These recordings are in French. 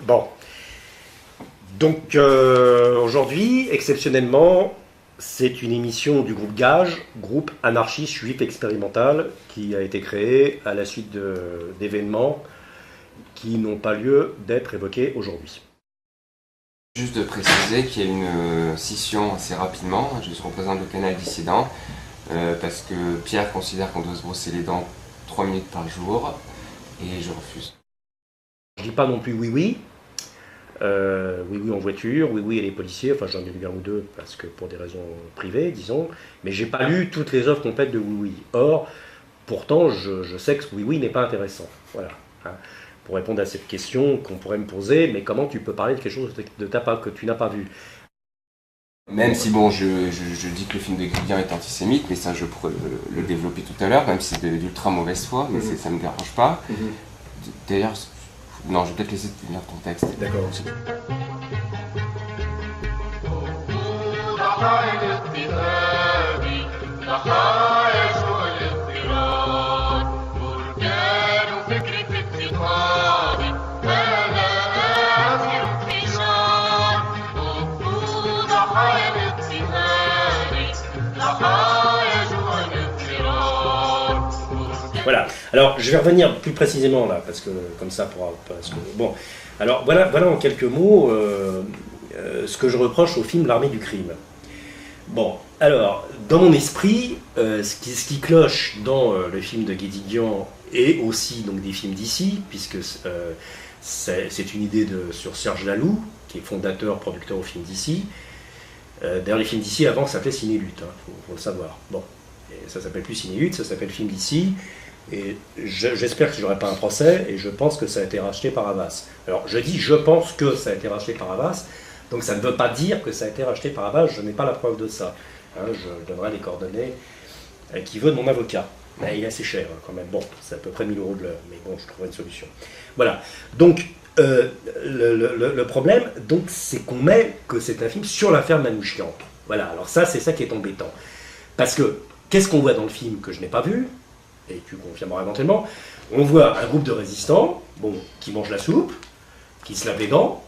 Bon. Donc aujourd'hui, exceptionnellement, c'est une émission du groupe Gage, groupe anarchiste juif expérimental, qui a été créé à la suite d'événements qui n'ont pas lieu d'être évoqués aujourd'hui. Juste de préciser qu'il y a une scission assez rapidement. Je représente le canal dissident parce que Pierre considère qu'on doit se brosser les dents 3 minutes par jour et je refuse. Je dis pas non plus oui oui en voiture, oui et les policiers, enfin j'en ai lu un ou deux parce que pour des raisons privées disons, mais j'ai pas lu toutes les offres complètes de oui. Or, pourtant je sais que oui n'est pas intéressant. Voilà. Hein. Pour répondre à cette question qu'on pourrait me poser, mais comment tu peux parler de quelque chose que tu n'as pas vu? Même si bon, je dis que le film de Guédiguian est antisémite, mais ça je pourrais le développer tout à l'heure, même si c'est d'ultra mauvaise foi, mais ça ne me dérange pas. D'ailleurs, non, je vais peut-être laisser lire ton texte. D'accord. Voilà. Alors, je vais revenir plus précisément là, parce que comme ça, bon. Alors, voilà en quelques mots ce que je reproche au film L'Armée du crime. Bon, alors, dans mon esprit, ce qui cloche dans le film de Guédiguian et aussi donc des films d'ici, puisque c'est une idée sur Serge Laloux, qui est fondateur, producteur au film d'ici. D'ailleurs, les films d'ici avant s'appelaient Ciné-Lutte, hein, faut le savoir. Bon, et ça s'appelle plus Ciné-Lutte, ça s'appelle Film d'ici. Et j'espère que je n'aurai pas un procès, et je pense que ça a été racheté par Havas. Alors, je dis je pense que ça a été racheté par Havas, donc ça ne veut pas dire que ça a été racheté par Havas, je n'ai pas la preuve de ça. Hein, je donnerai les coordonnées qui veut de mon avocat. Mais il est assez cher, hein, quand même. Bon, c'est à peu près 1000 € de l'heure, mais bon, je trouverai une solution. Voilà. Donc, le problème, donc, c'est qu'on met que c'est un film sur l'affaire Manouchian. Voilà, alors ça, c'est ça qui est embêtant. Parce que, qu'est-ce qu'on voit dans le film que je n'ai pas vu, et tu confirmeras éventuellement, on voit un groupe de résistants, bon, qui mangent la soupe, qui se lavent les dents,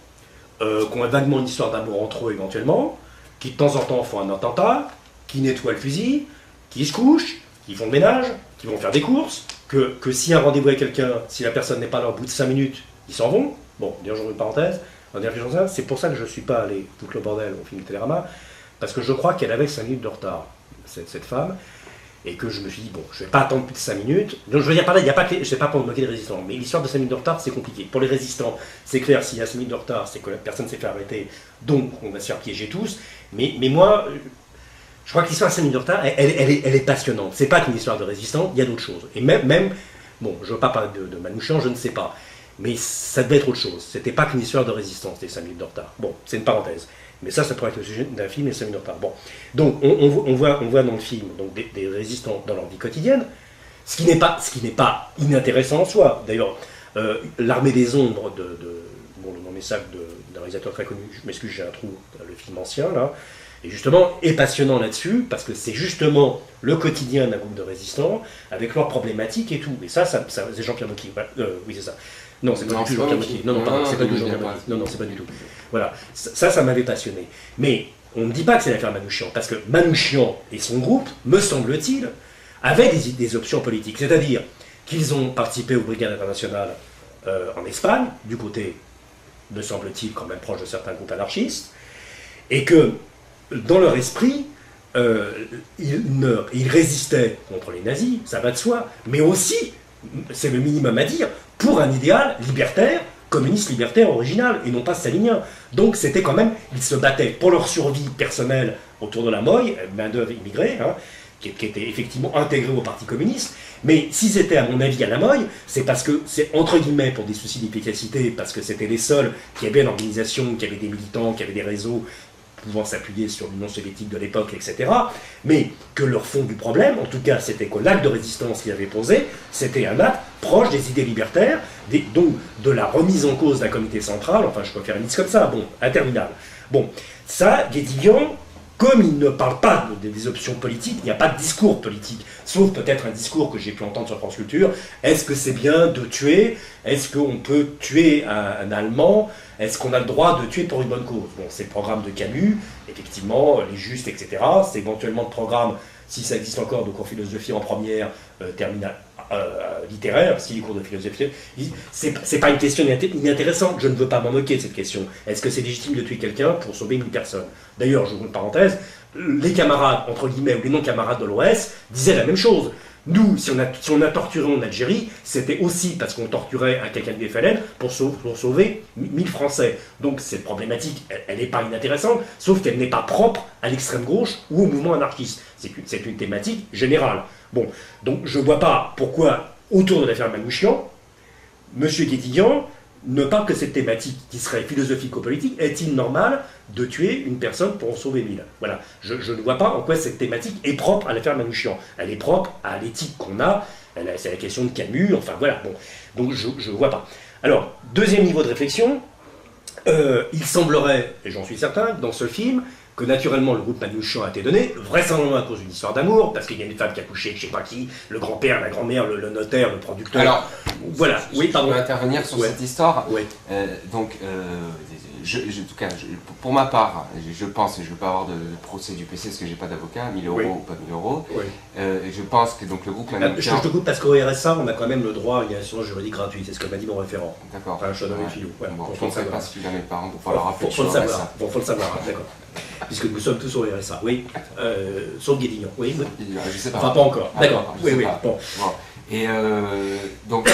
qui ont vaguement une histoire d'amour entre eux éventuellement, qui de temps en temps font un attentat, qui nettoient le fusil, qui se couchent, qui font le ménage, qui vont faire des courses, que si un rendez-vous avec quelqu'un, si la personne n'est pas là au bout de 5 minutes, ils s'en vont. Bon, d'ailleurs, j'ouvre une parenthèse, c'est pour ça que je ne suis pas allé tout le bordel au film de Télérama, parce que je crois qu'elle avait 5 minutes de retard, cette femme, et que je me suis dit, bon, je ne vais pas attendre plus de 5 minutes. Donc je veux dire par là, je ne sais pas pour me moquer des résistants, mais l'histoire de 5 minutes de retard, c'est compliqué. Pour les résistants, c'est clair, s'il y a 5 minutes de retard, c'est que la personne s'est fait arrêter, donc on va se faire piéger tous. Mais moi, je crois que l'histoire de 5 minutes de retard, elle est passionnante. C'est pas qu'une histoire de résistants, il y a d'autres choses. Et même bon, je ne veux pas parler de Manouchian, je ne sais pas. Mais ça devait être autre chose. C'était pas qu'une histoire de résistance, les 5 minutes de retard. Bon, c'est une parenthèse. Mais ça pourrait être le sujet d'un film et 5 minutes de retard. Bon. Donc, on voit dans le film donc, des résistants dans leur vie quotidienne, ce qui n'est pas inintéressant en soi. D'ailleurs, L'Armée des Ombres, bon, le nom m'échappe d'un réalisateur très connu, je m'excuse, j'ai un trou, le film ancien, là, et justement, est passionnant là-dessus, parce que c'est justement le quotidien d'un groupe de résistants, avec leurs problématiques et tout. Et ça c'est Jean-Pierre Mocky. Oui, c'est ça. Non, c'est pas du tout Jean-Pierre Mocky. Non, pardon, c'est pas du tout Jean-Pierre Mocky. Non, c'est pas du tout. Voilà, ça m'avait passionné. Mais on ne dit pas que c'est l'affaire Manouchian, parce que Manouchian et son groupe, me semble-t-il, avaient des options politiques. C'est-à-dire qu'ils ont participé aux brigades internationales en Espagne, du côté, me semble-t-il, quand même proche de certains groupes anarchistes, et que, dans leur esprit, ils résistaient contre les nazis, ça va de soi, mais aussi, c'est le minimum à dire, pour un idéal libertaire, communiste libertaire original, et non pas stalinien. Donc c'était quand même, ils se battaient pour leur survie personnelle autour de la Moye, main-d'œuvre immigrée, hein, qui était effectivement intégrée au Parti communiste, mais s'ils étaient, à mon avis, à la Moye, c'est parce que, c'est entre guillemets pour des soucis d'efficacité, parce que c'était les seuls qui avaient une organisation, qui avaient des militants, qui avaient des réseaux, pouvant s'appuyer sur l'Union soviétique de l'époque, etc., mais que leur fond du problème, en tout cas, c'était que l'acte de résistance qu'ils avaient posé, c'était un acte proche des idées libertaires, donc de la remise en cause d'un comité central, enfin je peux faire une liste comme ça, bon, interminable. Bon, ça, Guédiguian, comme il ne parle pas des options politiques, il n'y a pas de discours politique, sauf peut-être un discours que j'ai pu entendre sur France Culture. Est-ce que c'est bien de tuer? Est-ce qu'on peut tuer un Allemand? Est-ce qu'on a le droit de tuer pour une bonne cause? Bon, c'est le programme de Camus, effectivement, les justes, etc. C'est éventuellement le programme, si ça existe encore, de cours philosophie en première, terminale, littéraire, si les cours de philosophie, c'est pas une question inintéressante, je ne veux pas m'en moquer de cette question. Est-ce que c'est légitime de tuer quelqu'un pour sauver une personne? D'ailleurs, j'ouvre une parenthèse, les camarades, entre guillemets, ou les non-camarades de l'OS disaient la même chose. Nous, si on a torturé en Algérie, c'était aussi parce qu'on torturait un quelqu'un du FLN pour sauver 1000 Français. Donc cette problématique, elle n'est pas inintéressante, sauf qu'elle n'est pas propre à l'extrême gauche ou au mouvement anarchiste. C'est une thématique générale. Bon, donc je ne vois pas pourquoi, autour de l'affaire Manouchian, M. Guédiguian ne parle que cette thématique qui serait philosophico-politique. Est-il normal de tuer une personne pour en sauver 1000? Voilà. Je ne vois pas en quoi cette thématique est propre à l'affaire Manouchian. Elle est propre à l'éthique qu'on a. C'est la question de Camus. Enfin voilà. Bon. Donc je ne vois pas. Alors, deuxième niveau de réflexion. Il semblerait, et j'en suis certain, que dans ce film, que naturellement le groupe Manouchian a été donné, vraisemblablement à cause d'une histoire d'amour, parce qu'il y a une femme qui a couché avec je ne sais pas qui, le grand-père, la grand-mère, le notaire, le producteur. Alors, voilà. Oui, pardon. Je peux intervenir sur cette histoire. Ouais. En tout cas, pour ma part, je pense, et je ne veux pas avoir de procès du PC parce que j'ai pas d'avocat, 1000 euros ou pas 1000 euros. Oui. Je pense que donc le groupe Manouchian. Je te coupe parce qu'au RSA, on a quand même le droit à une assurance juridique gratuite, c'est ce que m'a dit mon référent. D'accord. Enfin, je te donne une filou. Ouais. Bon, je ne sais pas si mes parents pour leur rappeler. Faut le savoir. Bon, faut le savoir, d'accord. Puisque nous sommes tous au RSA, oui. Sauf Guédiguian, oui. Je sais pas. Enfin, pas encore. D'accord. Oui. Bon. Et donc,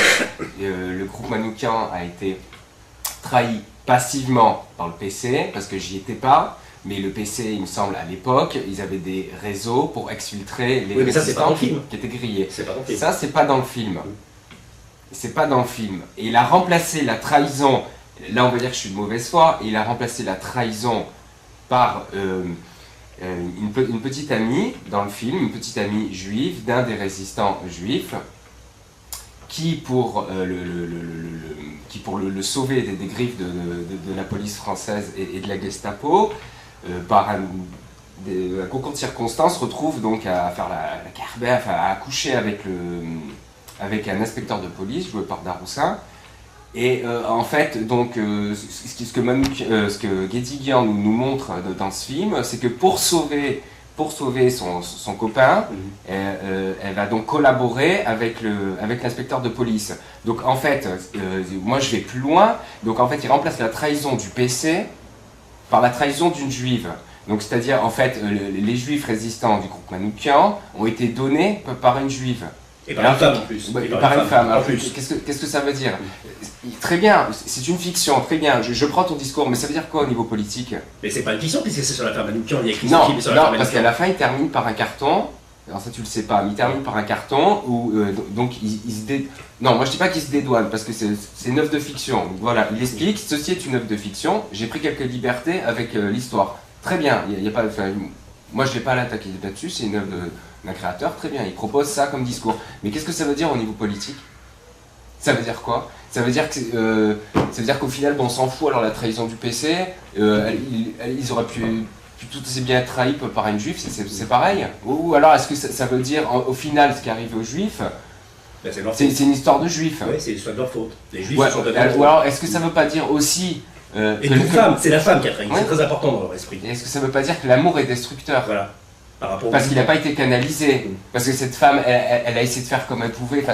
le groupe Manouchian a été trahi passivement par le PC, parce que j'y étais pas, mais le PC, il me semble, à l'époque, ils avaient des réseaux pour exfiltrer les résistants qui étaient grillés. Ça, c'est pas dans le film. C'est pas dans le film. Et il a remplacé la trahison, là on va dire que je suis de mauvaise foi, et il a remplacé la trahison par une petite amie dans le film, une petite amie juive d'un des résistants juifs, qui pour le sauver des griffes de la police française et de la Gestapo, par un concours de circonstances, retrouve donc à faire la carbef, à coucher avec un inspecteur de police joué par Daroussin. Et en fait, donc, ce que Guédiguian nous montre dans ce film, c'est que pour sauver son copain, elle va donc collaborer avec l'inspecteur de police. Donc en fait, moi je vais plus loin, donc en fait il remplace la trahison du PC par la trahison d'une juive. Donc c'est-à-dire en fait les juifs résistants du groupe Manouchian ont été donnés par une juive. Et par une femme en plus. Et par une femme. Alors, qu'est-ce que ça veut dire? Très bien, c'est une fiction, très bien, je prends ton discours, mais ça veut dire quoi au niveau politique? Mais c'est pas une fiction, puisque c'est sur l'affaire Manouchian, il y a écrit non, film sur l'affaire Manouchian. Parce qu'à la fin, il termine par un carton, alors ça tu le sais pas, mais il termine par un carton où donc non, moi je dis pas qu'il se dédouane, parce que c'est une œuvre de fiction. Donc, voilà, il explique, ceci est une œuvre de fiction, j'ai pris quelques libertés avec l'histoire. Très bien, il y a pas, moi je l'ai pas à l'attaquer là-dessus, c'est une œuvre d'un créateur, très bien, il propose ça comme discours. Mais qu'est-ce que ça veut dire au niveau politique? Ça veut dire quoi? Ça veut dire qu'au final, bon, on s'en fout, alors la trahison du PC, ils auraient pu tout aussi bien être trahis par une juive, c'est pareil? Ou alors est-ce que ça veut dire, au final, ce qui arrive aux juifs, c'est une histoire de juifs? Oui, c'est l'histoire de leur faute. Les juifs sont de ou alors est-ce que ça veut pas dire aussi... et une femme, c'est la femme qui a trahi, c'est très important dans leur esprit. Est-ce que ça veut pas dire que l'amour est destructeur? Voilà. Parce qu'il n'a pas été canalisé, parce que cette femme, elle a essayé de faire comme elle pouvait,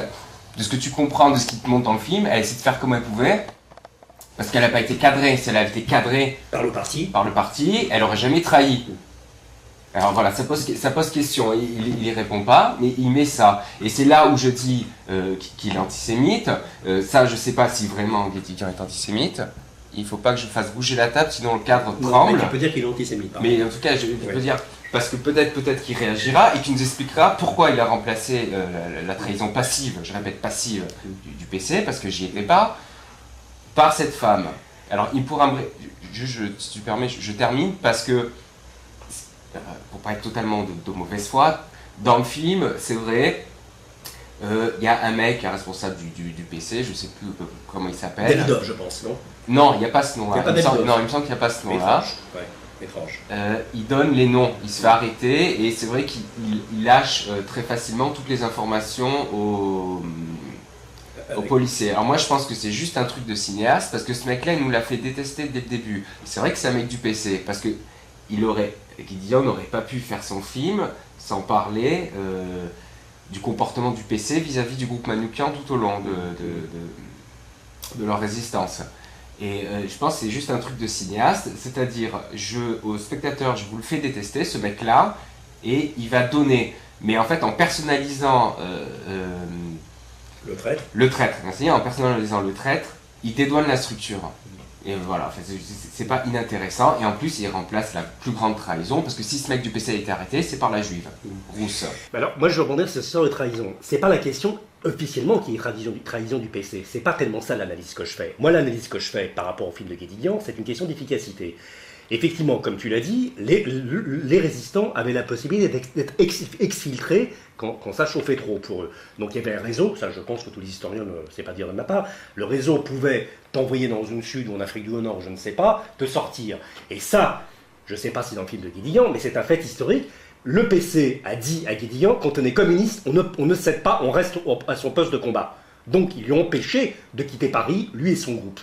de ce que tu comprends, de ce qui te montre dans le film, elle a essayé de faire comme elle pouvait, parce qu'elle n'a pas été cadrée. Si elle avait été cadrée par le parti, elle n'aurait jamais trahi. Alors voilà, ça pose question, il y répond pas, mais il met ça. Et c'est là où je dis qu'il est antisémite. Ça, je sais pas si vraiment Guédiguian est antisémite. Il faut pas que je fasse bouger la table, sinon le cadre tremble. Mais tu peux dire qu'il est antisémite. Mais en tout cas, je peux dire... Parce que peut-être qu'il réagira et qu'il nous expliquera pourquoi il a remplacé la trahison passive, je répète passive, du PC, parce que j'y étais pas, par cette femme. Alors il pourra me... si tu permets, je termine, parce que, pour pas être totalement de mauvaise foi, dans le film, c'est vrai, il y a un mec, un responsable du PC, je sais plus comment il s'appelle. Davidov, je pense, non? Non, il n'y a pas ce nom-là. Non, il me semble qu'il n'y a pas ce nom-là. Étrange. Il donne les noms, il se fait arrêter et c'est vrai qu'il lâche très facilement toutes les informations aux policiers. Alors moi je pense que c'est juste un truc de cinéaste parce que ce mec-là il nous l'a fait détester dès le début. C'est vrai que c'est un mec du PC parce que Guédiguian n'aurait pas pu faire son film sans parler du comportement du PC vis-à-vis du groupe Manoukian tout au long de leur résistance. Et je pense que c'est juste un truc de cinéaste, c'est-à-dire au spectateur, je vous le fais détester, ce mec-là, et il va donner, mais en fait en personnalisant le traître. En personnalisant le traître, il dédouane la structure. Et voilà, en fait, c'est pas inintéressant, et en plus il remplace la plus grande trahison, parce que si ce mec du PC a été arrêté, c'est par la juive, rousse. Alors moi je veux rebondir sur cette histoire de trahison. C'est pas la question officiellement qui est trahison du PC. C'est pas tellement ça l'analyse que je fais. Moi l'analyse que je fais par rapport au film de Guédiguian, c'est une question d'efficacité. Effectivement, comme tu l'as dit, les résistants avaient la possibilité d'être exfiltrés quand ça chauffait trop pour eux. Donc il y avait un réseau, ça je pense que tous les historiens ne savent pas dire de ma part, le réseau pouvait t'envoyer dans une sud ou en Afrique du Nord, je ne sais pas, te sortir. Et ça, je ne sais pas si dans le film de Guédiguian, mais c'est un fait historique. Le PC a dit à Guédiguian, quand on est communiste, on ne cède pas, on reste à son poste de combat. Donc ils lui ont empêché de quitter Paris, lui et son groupe.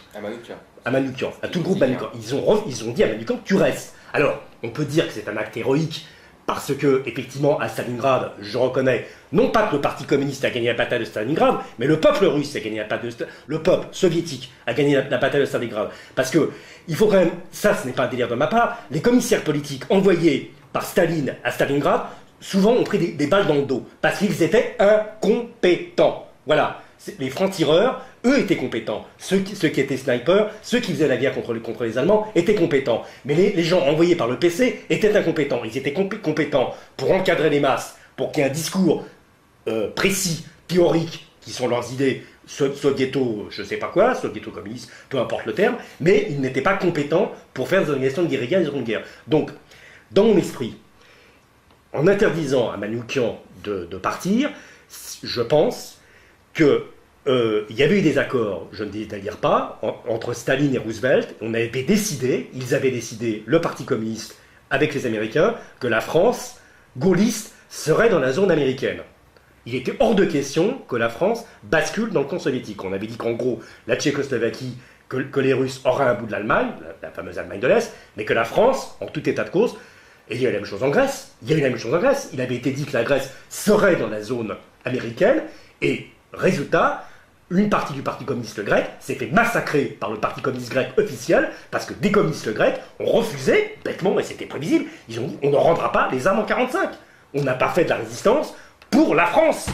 À Manoukian, à tout le groupe Manoukian. Ils ont dit à Manoukian, tu restes. Alors, on peut dire que c'est un acte héroïque, parce que, effectivement, à Stalingrad, je reconnais, non pas que le Parti communiste a gagné la bataille de Stalingrad, mais le peuple russe a gagné la bataille de Stalingrad, le peuple soviétique a gagné la bataille de Stalingrad. Parce que, il faut quand même, ça ce n'est pas un délire de ma part, les commissaires politiques envoyés par Staline à Stalingrad, souvent ont pris des balles dans le dos, parce qu'ils étaient incompétents. Voilà. Les francs-tireurs, eux, étaient compétents. Ceux qui étaient snipers, ceux qui faisaient la guerre contre les Allemands, étaient compétents. Mais les gens envoyés par le PC étaient incompétents. Ils étaient compétents pour encadrer les masses, pour qu'il y ait un discours précis, théorique, qui sont leurs idées soviéto, je sais pas quoi, soviéto-communistes, peu importe le terme, mais ils n'étaient pas compétents pour faire des organisations de guérilla et de guerre. Donc, dans mon esprit, en interdisant à Manoukian de partir, je pense que il y avait eu des accords, je ne détaillerai pas, entre Staline et Roosevelt. Ils avaient décidé, le Parti communiste avec les Américains, que la France, gaulliste, serait dans la zone américaine. Il était hors de question que la France bascule dans le camp soviétique. On avait dit qu'en gros, la Tchécoslovaquie, que les Russes auraient un bout de l'Allemagne, la fameuse Allemagne de l'Est, mais que la France, en tout état de cause, et il y a eu la même chose en Grèce. Il avait été dit que la Grèce serait dans la zone américaine, et résultat, une partie du Parti communiste grec s'est fait massacrer par le Parti communiste grec officiel, parce que des communistes grecs ont refusé, bêtement, et c'était prévisible, ils ont dit on ne rendra pas les armes en 1945. On n'a pas fait de la résistance pour la France.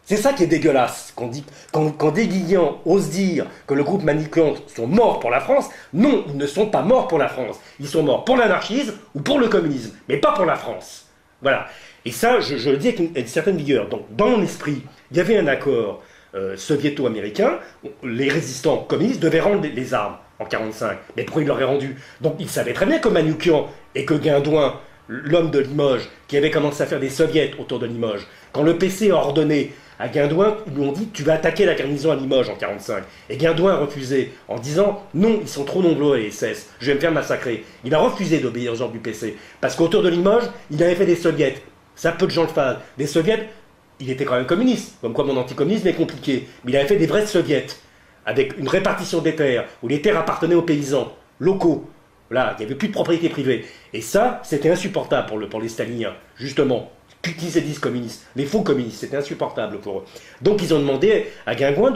C'est ça qui est dégueulasse, quand des Guédiguian osent dire que le groupe Manoukian sont morts pour la France. Non, ils ne sont pas morts pour la France. Ils sont morts pour l'anarchisme ou pour le communisme, mais pas pour la France. Voilà. Et ça, je le dis avec une certaine vigueur. Donc, dans mon esprit, il y avait un accord soviéto-américain. Les résistants communistes devaient rendre les armes en 1945. Mais pourquoi ils l'auraient rendu? Donc, ils savaient très bien que Manoukian et que Guindouin, l'homme de Limoges, qui avait commencé à faire des soviets autour de Limoges, quand le PC a ordonné à Guindouin, ils lui ont dit « tu vas attaquer la garnison à Limoges en 1945 ». Et Guindouin a refusé en disant « non, ils sont trop nombreux les SS, je vais me faire massacrer ». Il a refusé d'obéir aux ordres du PC, parce qu'autour de Limoges, il avait fait des soviets. Ça, peu de gens le font. Des soviets, il était quand même communiste, comme quoi mon anticommunisme est compliqué, mais il avait fait des vrais soviets, avec une répartition des terres, où les terres appartenaient aux paysans locaux. Là, il n'y avait plus de propriété privée. Et ça, c'était insupportable pour les staliniens, justement. Qui se disent communistes, les faux communistes, c'était insupportable pour eux. Donc ils ont demandé à Guingouin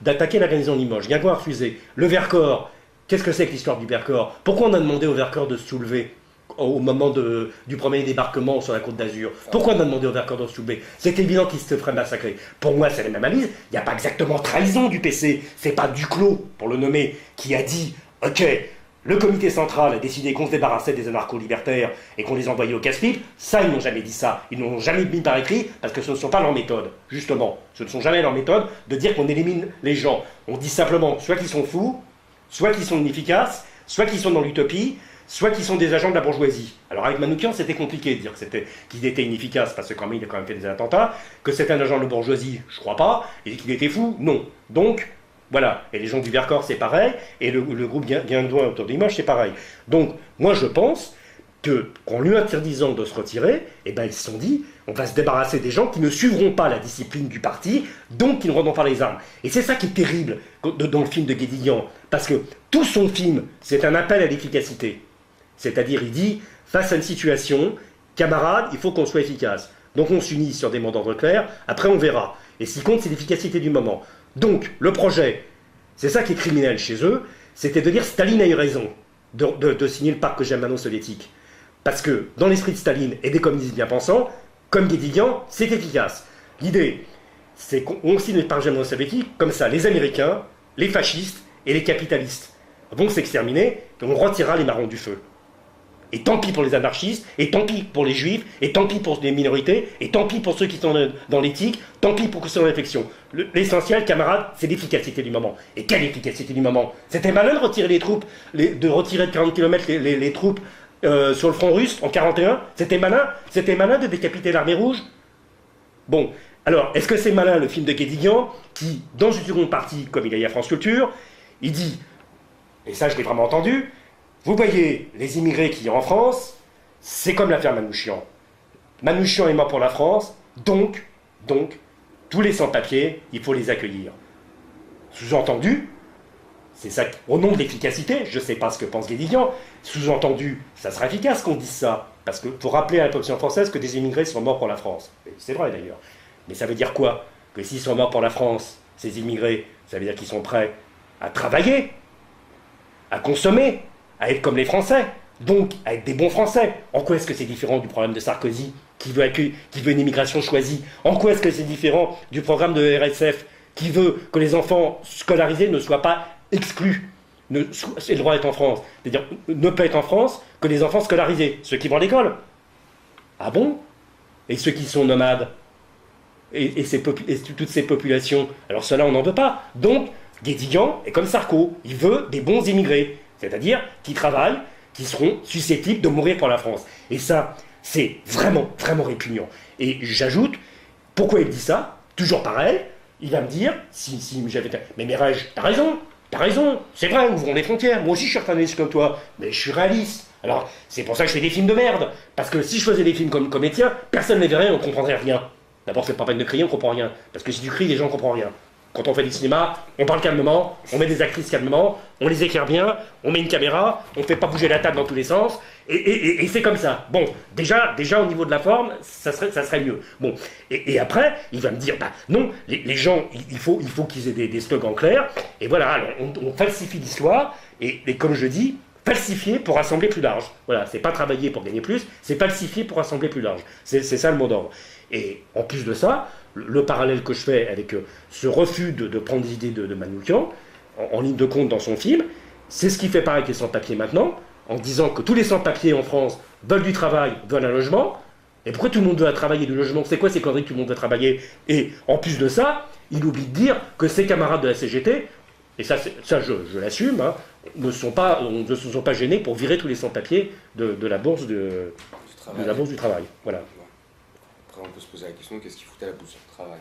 d'attaquer la garnison de Limoges. Guingouin a refusé. Le Vercors, qu'est-ce que c'est que l'histoire du Vercors? Pourquoi on a demandé au Vercors de se soulever au moment du premier débarquement sur la Côte d'Azur? Pourquoi on a demandé au Vercors de se soulever? C'est évident qu'ils se feraient massacrer. Pour moi, c'est la même analyse. Il n'y a pas exactement trahison du PC. C'est pas Duclos, pour le nommer, qui a dit « Ok, le comité central a décidé qu'on se débarrassait des anarcho-libertaires et qu'on les envoyait au casse-pipe ». Ça, ils n'ont jamais dit ça. Ils n'ont jamais mis par écrit parce que ce ne sont pas leurs méthodes. Justement, ce ne sont jamais leurs méthodes de dire qu'on élimine les gens. On dit simplement soit qu'ils sont fous, soit qu'ils sont inefficaces, soit qu'ils sont dans l'utopie, soit qu'ils sont des agents de la bourgeoisie. Alors avec Manoukian, c'était compliqué de dire qu'il était inefficace, parce que quand même, il a quand même fait des attentats, que c'était un agent de la bourgeoisie, je crois pas, et qu'il était fou, non. Donc, Voilà, et les gens du Vercors, c'est pareil, et le groupe Guindouin autour de Limoges, c'est pareil. Donc, moi, je pense qu'en lui interdisant de se retirer, eh ben, ils se sont dit, on va se débarrasser des gens qui ne suivront pas la discipline du parti, donc qui ne rendront pas les armes. Et c'est ça qui est terrible dans le film de Guédiguian, parce que tout son film, c'est un appel à l'efficacité. C'est-à-dire, il dit, face à une situation, camarades, il faut qu'on soit efficace. Donc on s'unit sur des mots d'ordre clairs, après on verra. Et ce qui compte, c'est l'efficacité du moment. Donc, le projet, c'est ça qui est criminel chez eux, c'était de dire Staline a eu raison de signer le pacte germano-soviétique. Parce que dans l'esprit de Staline et des communistes bien pensants, comme Guédiguian, c'est efficace. L'idée, c'est qu'on signe le pacte germano-soviétique, comme ça, les Américains, les fascistes et les capitalistes vont s'exterminer, et on retirera les marrons du feu. Et tant pis pour les anarchistes, et tant pis pour les juifs, et tant pis pour les minorités, et tant pis pour ceux qui sont dans l'éthique, tant pis pour ceux qui sont dans l'infection. L'essentiel, camarades, c'est l'efficacité du moment. Et quelle efficacité du moment? C'était malin de retirer les troupes, de retirer de 40 km les troupes sur le front russe en 41. C'était malin de décapiter l'armée rouge. Bon, alors, est-ce que c'est malin le film de Guédiguian, qui, dans une seconde partie, comme il y a à France Culture, il dit, et ça je l'ai vraiment entendu, vous voyez, les immigrés qui sont en France, c'est comme l'affaire Manouchian. Manouchian est mort pour la France, donc, tous les sans-papiers, il faut les accueillir. Sous-entendu, c'est ça, au nom de l'efficacité, je ne sais pas ce que pense Guédiguian, sous-entendu, ça sera efficace qu'on dise ça, parce qu'il faut rappeler à la population française que des immigrés sont morts pour la France. C'est vrai d'ailleurs. Mais ça veut dire quoi? Que s'ils sont morts pour la France, ces immigrés, ça veut dire qu'ils sont prêts à travailler, à consommer, à être comme les Français, donc à être des bons Français. En quoi est-ce que c'est différent du programme de Sarkozy, qui veut une immigration choisie? En quoi est-ce que c'est différent du programme de RSF, qui veut que les enfants scolarisés ne soient pas exclus, c'est le droit d'être en France, c'est-à-dire ne peut être en France que les enfants scolarisés, ceux qui vont à l'école. Ah bon? Et ceux qui sont nomades? Et toutes ces populations? Alors cela, on n'en veut pas. Donc, Guédiguian est comme Sarko, il veut des bons immigrés, c'est-à-dire qui travaillent, qui seront susceptibles de mourir pour la France. Et ça, c'est vraiment, vraiment répugnant. Et j'ajoute, pourquoi il dit ça? Toujours pareil, il va me dire, si j'avais... Mais Mérège, t'as raison, c'est vrai, ouvrons les frontières, moi aussi je suis retransformiste comme toi, mais je suis réaliste. Alors, c'est pour ça que je fais des films de merde, parce que si je faisais des films comme les tiens, personne ne verrait, on ne comprendrait rien. D'abord, c'est pas peine de crier, on comprend rien, parce que si tu cries, les gens ne comprennent rien. Quand on fait du cinéma, on parle calmement, on met des actrices calmement, on les éclaire bien, on met une caméra, on ne fait pas bouger la table dans tous les sens, et c'est comme ça. Bon, déjà au niveau de la forme, ça serait mieux. Bon, et après, il va me dire, bah non, les gens, il faut qu'ils aient des slogans clairs, et voilà, alors, on falsifie l'histoire, et comme je dis, falsifier pour rassembler plus large. Voilà, c'est pas travailler pour gagner plus, c'est falsifier pour rassembler plus large. C'est ça le mot d'ordre. Et en plus de ça, le parallèle que je fais avec ce refus de prendre des idées de Manouchian, en ligne de compte dans son film, c'est ce qu'il fait pareil avec les sans-papiers maintenant, en disant que tous les sans-papiers en France veulent du travail, veulent un logement, et pourquoi tout le monde doit travailler du logement? C'est quoi ces conneries que tout le monde doit travailler? Et en plus de ça, il oublie de dire que ses camarades de la CGT, et ça je l'assume, hein, ne se sont pas gênés pour virer tous les sans-papiers de la bourse du travail. Voilà. Après, on peut se poser la question, qu'est-ce qu'il foutait à la bourse du travail?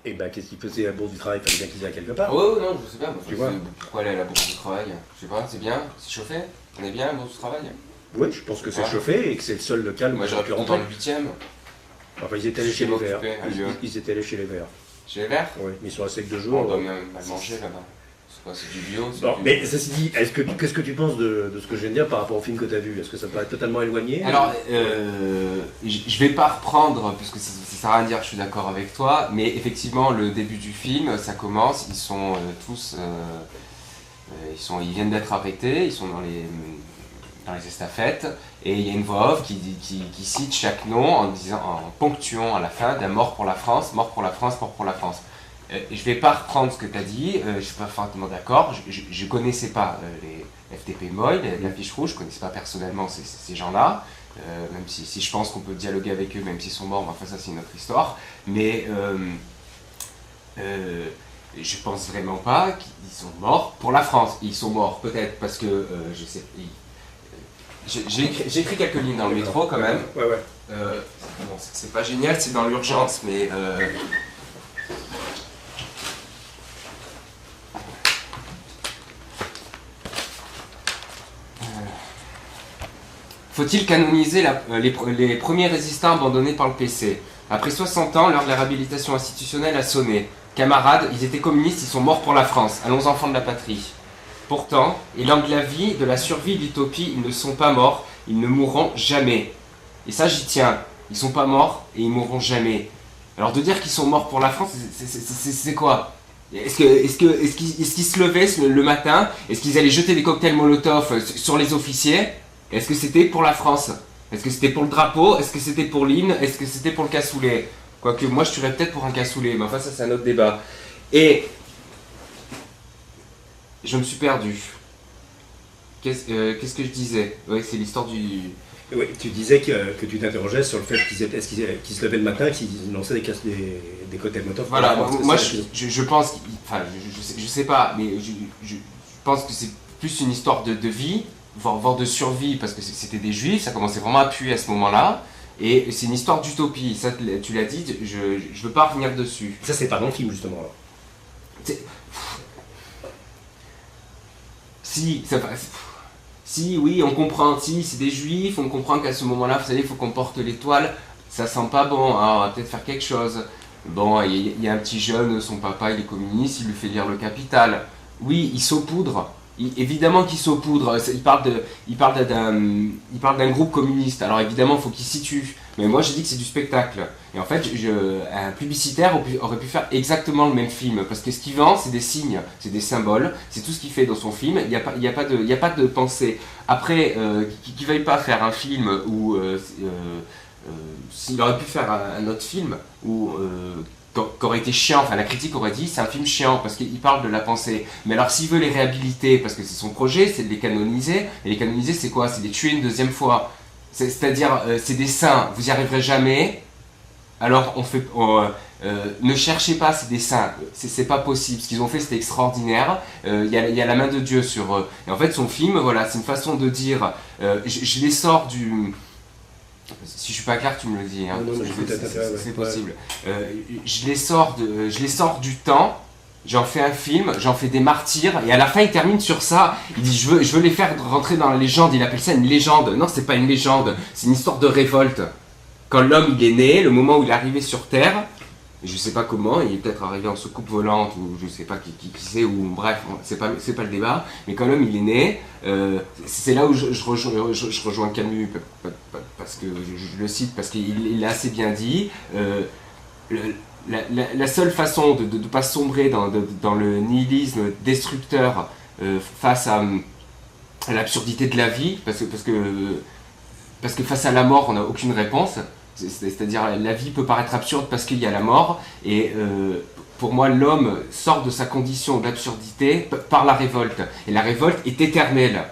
Et ben, qu'est-ce qu'il faisait à la bourse du travail? Il fallait bien qu'ils aient quelque part. Oh non, je sais pas. Tu vois, pourquoi aller à la bourse du travail? Je sais pas, c'est bien, c'est chauffé. On est bien à la bourse du travail? Oui, je pense que c'est chauffé et que c'est le seul local où moi j'aurais pu rentrer dans le 8ème. Enfin, ils étaient allés chez les Verts. Ils étaient allés chez les Verts. Chez les Verts? Oui, mais ils sont restés que 2 jours. On doit mal manger là-bas. C'est du bio. Bon, mais ceci dit, qu'est-ce que tu penses de ce que je viens de dire par rapport au film que tu as vu? Est-ce que ça paraît totalement éloigné? Alors, je vais pas reprendre, puisque ça sert à rien de dire que je suis d'accord avec toi, mais effectivement, le début du film, ça commence, ils sont tous... ils viennent d'être arrêtés, ils sont dans les estafettes, et il y a une voix off qui cite chaque nom en ponctuant à la fin d'un mort pour la France, mort pour la France, mort pour la France. Je ne vais pas reprendre ce que tu as dit, je suis parfaitement d'accord, je ne connaissais pas les FTP Moy, l'affiche rouge, je ne connaissais pas personnellement ces gens-là, même si je pense qu'on peut dialoguer avec eux, même s'ils sont morts, mais enfin ça c'est une autre histoire, mais je pense vraiment pas qu'ils sont morts pour la France. Ils sont morts peut-être parce que, je sais, j'ai écrit quelques lignes dans le métro quand même. Ouais. Bon, c'est pas génial, c'est dans l'urgence, mais... Faut-il canoniser les premiers résistants abandonnés par le PC? Après 60 ans, l'heure de la réhabilitation institutionnelle a sonné. Camarades, ils étaient communistes, ils sont morts pour la France. Allons enfants de la patrie. Pourtant, élan de la vie, de la survie, de l'utopie, ils ne sont pas morts, ils ne mourront jamais. Et ça, j'y tiens. Ils sont pas morts et ils mourront jamais. Alors de dire qu'ils sont morts pour la France, c'est quoi? Est-ce qu'ils se levaient le matin? Est-ce qu'ils allaient jeter des cocktails Molotov sur les officiers? Est-ce que c'était pour la France? Est-ce que c'était pour le drapeau? Est-ce que c'était pour l'hymne? Est-ce que c'était pour le cassoulet? Quoique moi je tuerais peut-être pour un cassoulet, mais enfin ça c'est un autre débat. Et je me suis perdu. Qu'est-ce que je disais? Ouais, c'est l'histoire du... Oui, tu disais que tu t'interrogeais sur le fait qu'ils se levaient le matin, qu'ils lançaient des cocktails Molotov. Voilà, moi je pense, enfin je sais pas, mais je pense que c'est plus une histoire de vie, voire de survie, parce que c'était des juifs, ça commençait vraiment à puer à ce moment-là, et c'est une histoire d'utopie, ça tu l'as dit, je veux pas revenir dessus. Ça c'est pas dans le film justement. Si, oui, on comprend, si c'est des juifs, on comprend qu'à ce moment-là, vous savez, il faut qu'on porte l'étoile, ça sent pas bon, hein, on va peut-être faire quelque chose. Bon, il y a un petit jeune, son papa il est communiste, il lui fait lire le Capital. Oui, il saupoudre, évidemment qu'il saupoudre, il parle d'un groupe communiste, alors évidemment il faut qu'il situe. Mais moi je dis que c'est du spectacle. Et en fait, un publicitaire aurait pu faire exactement le même film. Parce que ce qu'il vend, c'est des signes, c'est des symboles, c'est tout ce qu'il fait dans son film. Il n'y a pas de pensée. Après, qu'il ne veuille pas faire un film où... s'il aurait pu faire un autre film où... qu'aurait été chiant, enfin la critique aurait dit c'est un film chiant parce qu'il parle de la pensée. Mais alors s'il veut les réhabiliter, parce que c'est son projet, c'est de les canoniser. Et les canoniser c'est quoi? C'est les tuer une deuxième fois. C'est-à-dire, c'est des saints, vous n'y arriverez jamais, alors ne cherchez pas, c'est des saints, c'est pas possible, ce qu'ils ont fait c'était extraordinaire, il y a la main de Dieu sur eux. Et en fait son film, voilà, c'est une façon de dire, je les sors du... Si je suis pas clair, tu me le dis, hein, c'est possible. Je les sors du temps. J'en fais un film, j'en fais des martyrs, et à la fin il termine sur ça. Il dit je veux les faire rentrer dans la légende, il appelle ça une légende. Non, c'est pas une légende, c'est une histoire de révolte. Quand l'homme il est né, le moment où il est arrivé sur Terre, je sais pas comment, il est peut-être arrivé en soucoupe volante, ou je sais pas qui c'est, ou bref, c'est pas le débat, mais quand l'homme il est né, c'est là où je rejoins Camus, parce que je le cite, parce qu'il l'a assez bien dit. La seule façon de ne pas sombrer dans le nihilisme destructeur face à l'absurdité de la vie, parce que face à la mort, on n'a aucune réponse. C'est-à-dire la vie peut paraître absurde parce qu'il y a la mort. Et pour moi, l'homme sort de sa condition d'absurdité par la révolte. Et la révolte est éternelle.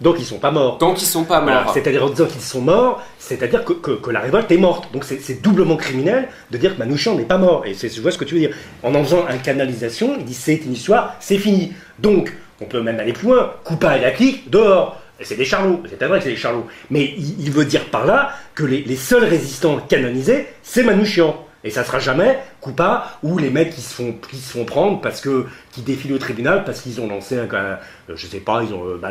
Donc ils sont pas morts. Voilà, c'est-à-dire en disant qu'ils sont morts, c'est-à-dire que la révolte est morte. Donc c'est doublement criminel de dire que Manouchian n'est pas mort. Et je vois ce que tu veux dire. En faisant une canalisation, il dit c'est une histoire, c'est fini. Donc on peut même aller plus loin. Coupa et la clique, dehors. Et c'est des charlots, c'est vrai que c'est des charlots. Mais il veut dire par là que les seuls résistants canonisés, c'est Manouchian. Et ça sera jamais Coupa ou les mecs qui se font prendre qui défilent au tribunal parce qu'ils ont lancé je sais pas,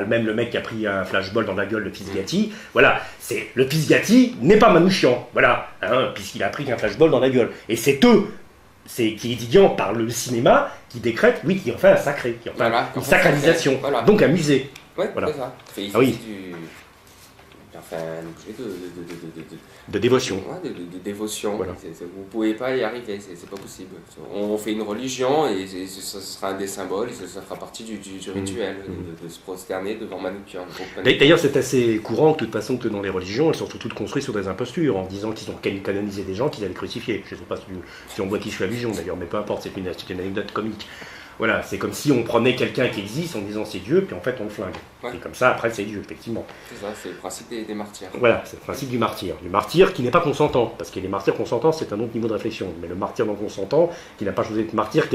même le mec qui a pris un flashball dans la gueule de Pisgatti. Voilà, le Pisgatti n'est pas Manouchian, voilà, hein, puisqu'il a pris un flashball dans la gueule. Et c'est eux, qui est étudiant par le cinéma, qui décrète, oui, qui en fait un sacré, qui en fait une sacralisation, voilà. Donc un musée. Ouais, voilà. C'est ça. Ah oui. Un objet de dévotion. Ouais, de dévotion. Voilà. Vous ne pouvez pas y arriver, c'est pas possible. On fait une religion et ce sera un des symboles, et ça fera partie du rituel de se prosterner devant Manouchian. D'ailleurs, c'est assez courant de toute façon que dans les religions, elles sont toutes construites sur des impostures, en disant qu'ils ont canonisé des gens qu'ils avaient crucifiés. Je ne sais pas si on voit qui je fais allusion d'ailleurs, mais peu importe, c'est une anecdote comique. Voilà, c'est comme si on prenait quelqu'un qui existe en disant c'est Dieu, puis en fait on le flingue. Ouais. Et comme ça, après c'est Dieu, effectivement. C'est ça, c'est le principe des martyrs. Voilà, c'est le principe du martyr. Du martyr qui n'est pas consentant, parce que les martyrs consentants, c'est un autre niveau de réflexion. Mais le martyr non consentant, qui n'a pas choisi d'être martyr, qui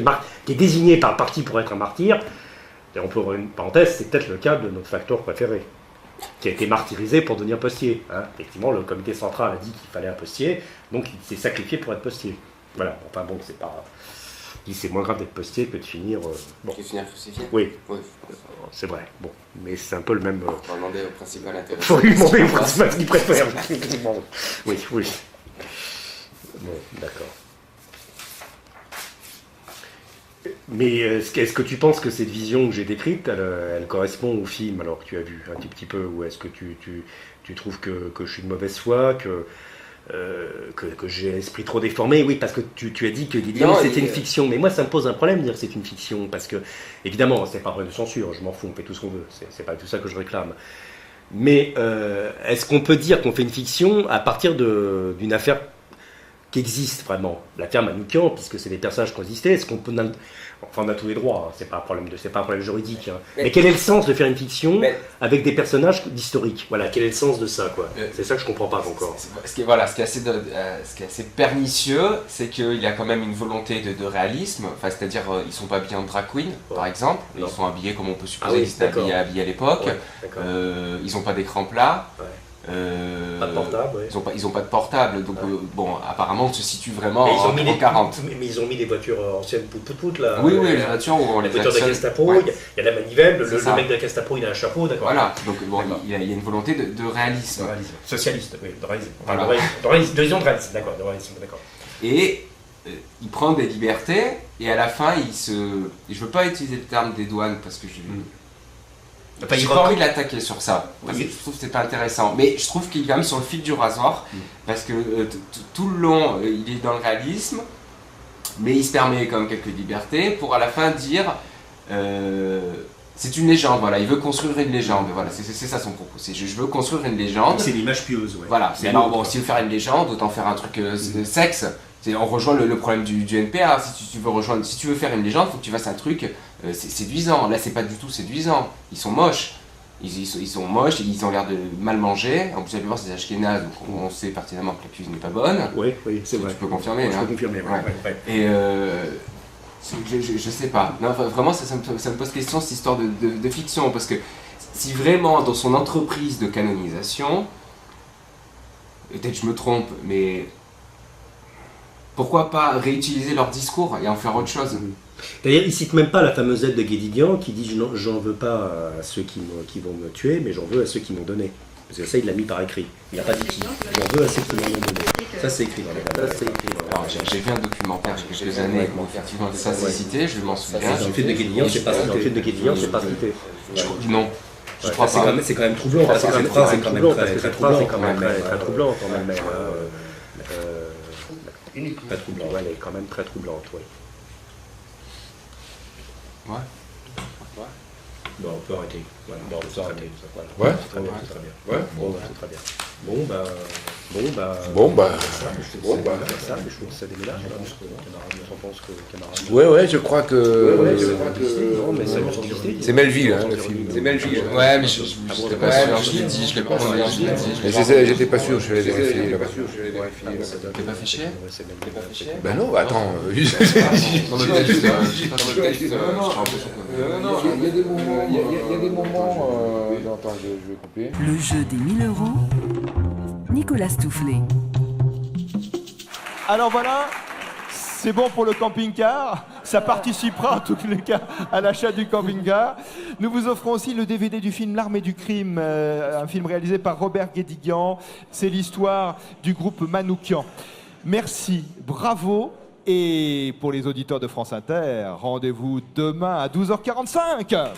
est désigné par le parti pour être un martyr, et on peut ouvrir une parenthèse, c'est peut-être le cas de notre facteur préféré, qui a été martyrisé pour devenir postier. Hein. Effectivement, le comité central a dit qu'il fallait un postier, donc il s'est sacrifié pour être postier. Voilà, enfin bon, c'est pas... c'est moins grave d'être posté que de finir. Bon. Que finir crucifié. Oui. C'est vrai. Bon, mais c'est un peu le même. Faut demander au principal intéressé. Faut lui demander au principal ce qu'il préfère. Oui. Bon, d'accord. Mais est-ce que tu penses que cette vision que j'ai décrite, elle correspond au film alors que tu as vu un tout petit peu, ou est-ce que tu trouves que je suis de mauvaise foi, que j'ai l'esprit trop déformé? Oui, parce que tu as dit que Guédigan c'était une fiction, mais moi ça me pose un problème de dire que c'est une fiction, parce que évidemment c'est pas un problème de censure, je m'en fous, on fait tout ce qu'on veut, c'est pas tout ça que je réclame. Mais est-ce qu'on peut dire qu'on fait une fiction à partir d'une affaire qui existe vraiment, l'affaire Manoukian, puisque c'est des personnages qui ont existé? Est-ce qu'on peut... Enfin, on a tous les droits, hein, c'est pas un problème juridique. Hein. Mais quel est le sens de faire une fiction avec des personnages d'historiques? Voilà, quel est le sens de ça, quoi? C'est ça que je comprends pas encore. Ce qui est assez pernicieux, c'est qu'il y a quand même une volonté de réalisme, enfin, c'est-à-dire ils sont pas habillés en drag queen, par exemple, ils sont habillés comme on peut supposer qu'ils étaient habillés à l'époque, ils ont pas d'écran plat. Pas de portable, ouais. Ils ont pas de portable, donc bon, apparemment on se situe vraiment en 40. Mais ils ont mis des voitures anciennes pout là. Oui, les voitures où on les voitures de Gestapo, il y a la manivelle, le mec de la Gestapo il a un chapeau, d'accord. Voilà, donc bon, il y a une volonté de réalisme. Socialiste, oui, de réalisme. Voilà. De réalisme, d'accord, de réalisme, d'accord. Et il prend des libertés, et à la fin je veux pas utiliser le terme des douanes parce que j'ai pas envie de l'attaquer sur ça, parce que je trouve que c'est pas intéressant, mais je trouve qu'il est quand même sur le fil du rasoir, parce que tout le long il est dans le réalisme, mais il se permet quand même quelques libertés pour à la fin dire c'est une légende, voilà, il veut construire une légende, voilà, c'est ça son propos, c'est je veux construire une légende. C'est l'image pieuse, ouais. Voilà, mais alors bon, s'il veut faire une légende, autant faire un truc sexe. On rejoint le problème du NPA. Si tu veux faire une légende, il faut que tu fasses un truc séduisant. Là, c'est pas du tout séduisant. Ils sont moches. Ils sont moches, ils ont l'air de mal manger. En plus, la plupart, c'est des ashkénazes, donc on sait pertinemment que la cuisine n'est pas bonne. Oui, c'est vrai. Tu peux confirmer. Je peux confirmer, ouais. Et je sais pas. Non, vraiment, ça me pose question, cette histoire de fiction. Parce que si vraiment, dans son entreprise de canonisation, peut-être je me trompe, mais pourquoi pas réutiliser leur discours et en faire autre chose? D'ailleurs, il ne cite même pas la fameuse aide de Guédigan qui dit « J'en veux pas à ceux qui vont me tuer, mais j'en veux à ceux qui m'ont donné ». Parce que ça, il l'a mis par écrit. Il n'a pas dit qui. J'en veux à ceux qui m'ont donné. Ça, c'est écrit. J'ai vu un documentaire il y a quelques années où effectivement ça c'est cité, je m'en souviens. Dans le film de Guédigan, c'est pas cité. Non. Je crois pas. C'est quand même troublant. Parce que cette phrase est quand même très troublante en elle-même. Pas troublante, elle est quand même très troublante, oui. Ouais. Bon, on peut arrêter. Voilà. Bon, on peut arrêter. Voilà. Ouais. C'est très bien. Ouais. Bon, c'est très bien. Bon, ça, mais je trouve que ça déménage. On pense que camarade. Ouais, je crois que. Non, mais ça va exister. C'est Melville, hein, le film. C'est Melville. Ouais, mais je n'étais pas sûr. Je l'ai dit, je l'ai pas entendu. J'étais pas sûr, je l'ai vérifié là-bas. T'es pas fait chier? Ben non, attends. Il y a des moments. Attends, je vais couper. Le jeu des 1000 €, Nicolas Stoufflet. Alors voilà, c'est bon pour le camping-car. Ça participera en tous les cas à l'achat du camping-car. Nous vous offrons aussi le DVD du film L'Armée du Crime, un film réalisé par Robert Guédiguian. C'est l'histoire du groupe Manoukian. Merci, bravo. Et pour les auditeurs de France Inter, rendez-vous demain à 12h45.